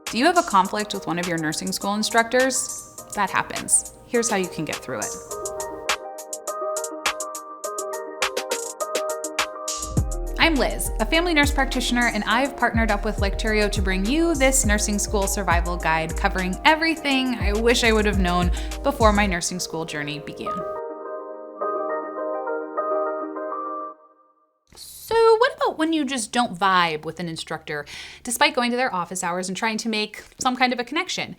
Do you have a conflict with one of your nursing school instructors? That happens. Here's how you can get through it. I'm Liz, a family nurse practitioner, and I've partnered up with Lecturio to bring you this nursing school survival guide covering everything I wish I would have known before my nursing school journey began. So what about when you just don't vibe with an instructor, despite going to their office hours and trying to make some kind of a connection?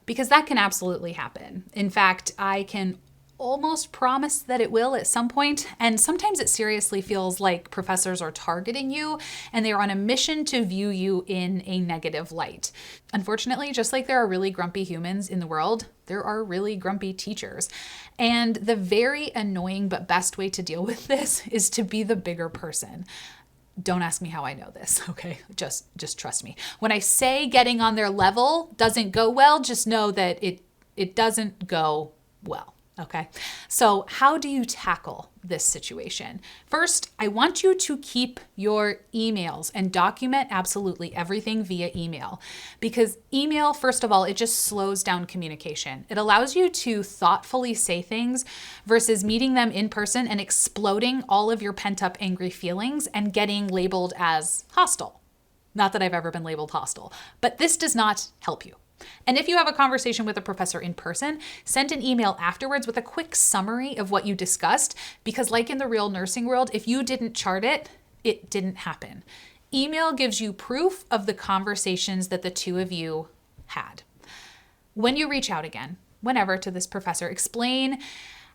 Because that can absolutely happen. In fact, I can almost promise that it will at some point, and sometimes it seriously feels like professors are targeting you and they are on a mission to view you in a negative light. Unfortunately, just like there are really grumpy humans in the world, there are really grumpy teachers. And the very annoying but best way to deal with this is to be the bigger person. Don't ask me how I know this, okay? Just trust me. When I say getting on their level doesn't go well, just know that it doesn't go well. Okay, so how do you tackle this situation? First, I want you to keep your emails and document absolutely everything via email, because email, first of all, it just slows down communication. It allows you to thoughtfully say things versus meeting them in person and exploding all of your pent-up angry feelings and getting labeled as hostile. Not that I've ever been labeled hostile, but this does not help you. And if you have a conversation with a professor in person, send an email afterwards with a quick summary of what you discussed, because like in the real nursing world, if you didn't chart it, it didn't happen. Email gives you proof of the conversations that the two of you had. When you reach out again, whenever, to this professor, explain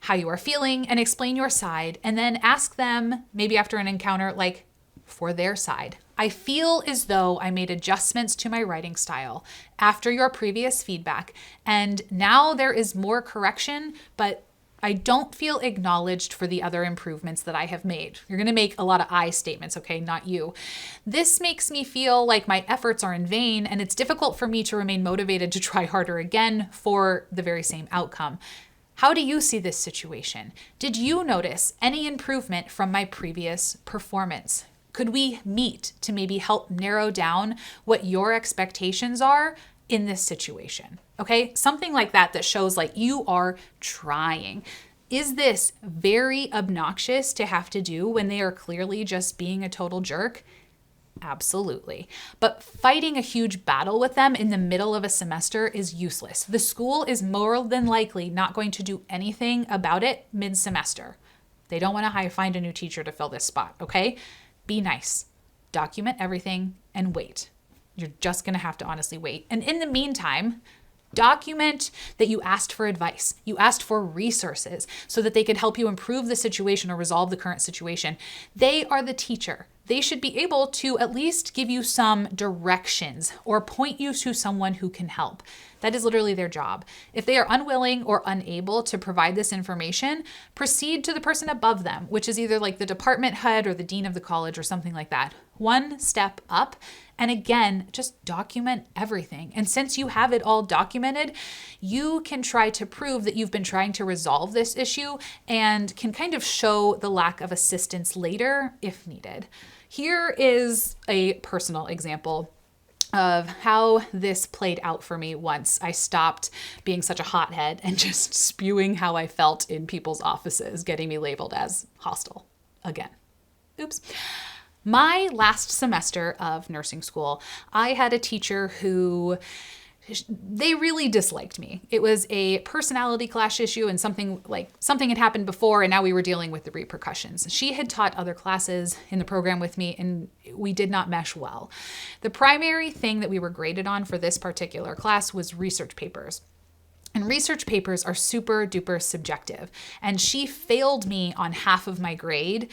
how you are feeling and explain your side, and then ask them, maybe after an encounter, like, for their side. I feel as though I made adjustments to my writing style after your previous feedback, and now there is more correction, but I don't feel acknowledged for the other improvements that I have made. You're going to make a lot of I statements, okay? Not you. This makes me feel like my efforts are in vain, and it's difficult for me to remain motivated to try harder again for the very same outcome. How do you see this situation? Did you notice any improvement from my previous performance? Could we meet to maybe help narrow down what your expectations are in this situation? Okay, something like that shows like you are trying. Is this very obnoxious to have to do when they are clearly just being a total jerk? Absolutely. But fighting a huge battle with them in the middle of a semester is useless. The school is more than likely not going to do anything about it mid-semester. They don't want to find a new teacher to fill this spot, okay? Be nice, document everything, and wait. You're just going to have to honestly wait. And in the meantime, document that you asked for advice. You asked for resources so that they could help you improve the situation or resolve the current situation. They are the teacher. They should be able to at least give you some directions or point you to someone who can help. That is literally their job. If they are unwilling or unable to provide this information, proceed to the person above them, which is either like the department head or the dean of the college or something like that. One step up. And again, just document everything. And since you have it all documented, you can try to prove that you've been trying to resolve this issue and can kind of show the lack of assistance later if needed. Here is a personal example of how this played out for me once I stopped being such a hothead and just spewing how I felt in people's offices, getting me labeled as hostile again. Oops. My last semester of nursing school, I had a teacher who they really disliked me. It was a personality clash issue and something had happened before, and now we were dealing with the repercussions. She had taught other classes in the program with me, and we did not mesh well. The primary thing that we were graded on for this particular class was research papers. And research papers are super duper subjective. And she failed me on half of my grade,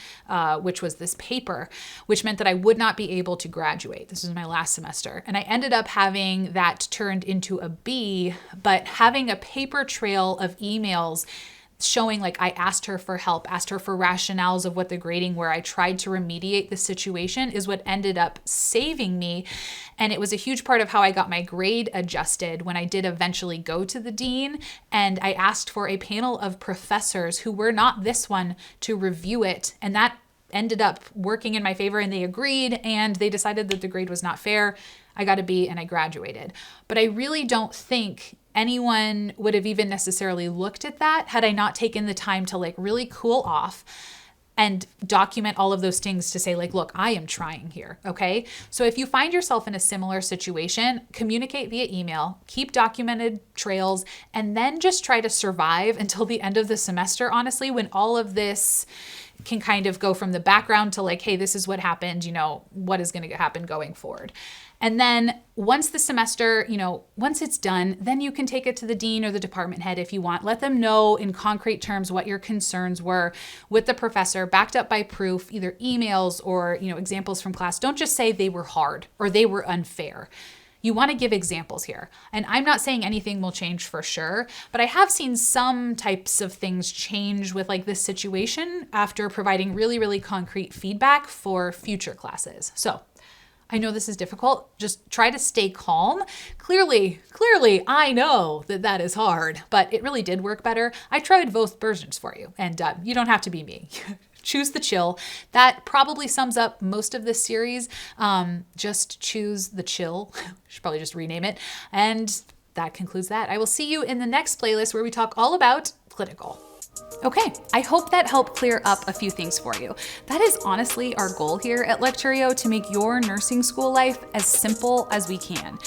which was this paper, which meant that I would not be able to graduate. This was my last semester. And I ended up having that turned into a B, but having a paper trail of emails showing like I asked her for help, asked her for rationales of what the grading were. I tried to remediate the situation is what ended up saving me. And it was a huge part of how I got my grade adjusted when I did eventually go to the dean. And I asked for a panel of professors who were not this one to review it. And that ended up working in my favor, and they agreed, and they decided that the grade was not fair. I got a B and I graduated. But I really don't think anyone would have even necessarily looked at that had I not taken the time to like really cool off and document all of those things to say like, look, I am trying here, okay? So if you find yourself in a similar situation, communicate via email, keep documented trails, and then just try to survive until the end of the semester, honestly, when all of this can kind of go from the background to like, hey, this is what happened, you know, what is going to happen going forward. And then once the semester, you know, once it's done, then you can take it to the dean or the department head if you want. Let them know in concrete terms what your concerns were with the professor, backed up by proof, either emails or, you know, examples from class. Don't just say they were hard or they were unfair. You want to give examples here. And I'm not saying anything will change for sure, but I have seen some types of things change with like this situation after providing really, really concrete feedback for future classes. So I know this is difficult. Just try to stay calm. Clearly, I know that that is hard, but it really did work better. I tried both versions for you, and you don't have to be me. Choose the chill. That probably sums up most of this series. Just choose the chill. Should probably just rename it. And that concludes that. I will see you in the next playlist where we talk all about clinical. Okay, I hope that helped clear up a few things for you. That is honestly our goal here at Lecturio, to make your nursing school life as simple as we can.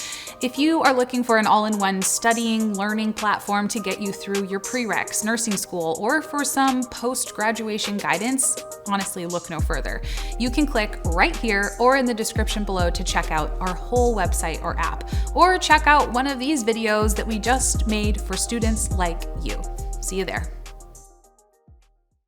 If you are looking for an all-in-one studying, learning platform to get you through your prereqs, nursing school, or for some post-graduation guidance, honestly, look no further. You can click right here or in the description below to check out our whole website or app, or check out one of these videos that we just made for students like you. See you there.